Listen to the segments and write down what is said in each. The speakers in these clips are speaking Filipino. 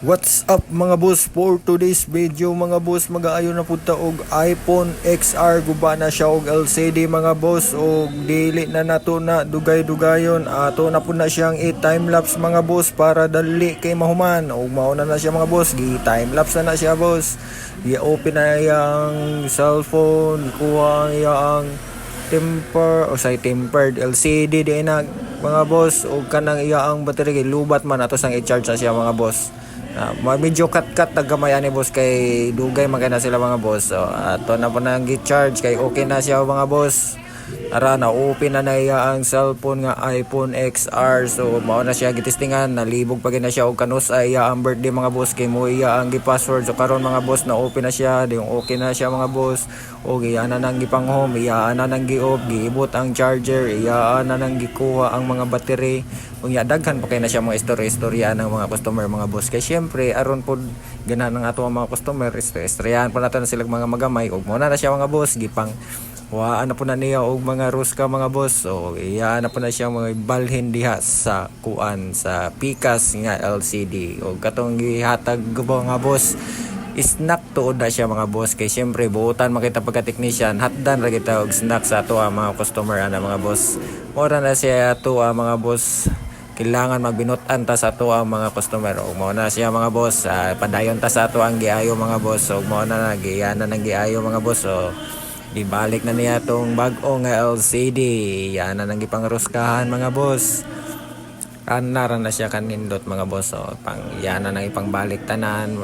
What's up mga boss, for today's video mga boss, mag-aayon na punta og iPhone XR, guba na siya og LCD mga boss, og dili na nato na dugay-dugayon, ato na po na siyang i-timelapse mga boss para dali kay mahuman, og mauna na siya mga boss, gi-timelapse na siya boss, i-open na yang cellphone, kuha yang tempered LCD di na mga boss, og kanang iyaang battery lubat man ato sang i-charge na siya mga boss. Medyo cut nagkamay ani boss kay dugay magana sila mga boss. So ato na po nang gi-charge kay okay na siya mga boss. Ara na open na iya ang cellphone nga iPhone XR. So mao na siya gitestingan, nalibog pa gina siya og kanus ay iya ang birthday mga boss kay mo iya ang gi-password. So karon mga boss na open na siya, di okay na siya mga boss. Og iya na nang gipang home, iya na nang gi-off, giibot ang charger, iya na nang gikuha ang mga battery. Kung daghan pa kay na siya mga istorya ng mga customer mga boss. Kay syempre aron pod gana ng ato mga customer, istoryahan pa nato na sila mga magamay. Og mo na siya mga boss gipang ano po na niya og mga ruska mga boss. So iya na po na siya mga balhin diha sa kuan sa Pikas nga LCD. Og katong gihatag mga boss snack tuod na siya mga boss, kay syempre buutan makita pagka technician hatdan ra kita og snack sa ato mga customer ana mga boss. Mora na siya ato mga boss, kailangan magbinutan ta sa ato ang mga customer. O mao na siya mga boss, padayon ta sa ato ang giayo mga boss. O mao na nagiyana nang giayo mga boss. So ibalik na niya tong bag-o nga LCD, yan na nang ipangruskahan mga boss. Naran na siya kanindot mga boss. So pang yan na nang ipangbalik tanan.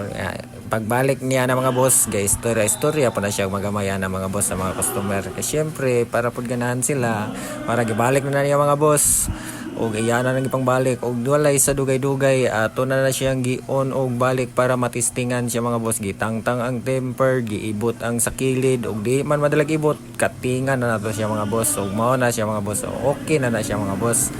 Pagbalik niya na mga boss, guys, istorya pa na siya magamaya na mga boss sa mga customer. Kasi syempre para pud ganahan sila, para gibalik na niya mga boss. Og iya na nang ipangbalik og walay sa dugay-dugay, ato na siyang gi-on og balik para matistingan siya mga boss. Gitangtang ang temper, giibot ang sa kilid, og di man madalag ibot, katingan na nato siya mga boss. Og mao na siya mga boss. So, okay na siya mga boss.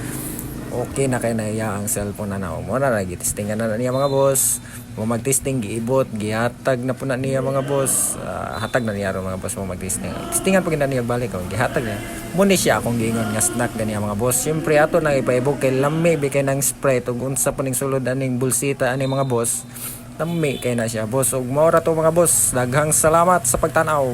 Okay na kay naiya ang cellphone na mo na gitistingan na niya mga boss. Mo magtesting giibot, gihatag na po na niya mga boss. Hatag na niya mga boss mo magtesting. Testingan pag niya balik og gihatag niya. Muni siya akong giingon nga snack ganiya mga boss. Syempre ato na ipaibog kay lami kay nang Sprite ug unsa pa ning sulod aning bulsita ani mga boss. Lami kay na siya boss. Og mao ra to mga boss. Daghang salamat sa pagtanaw.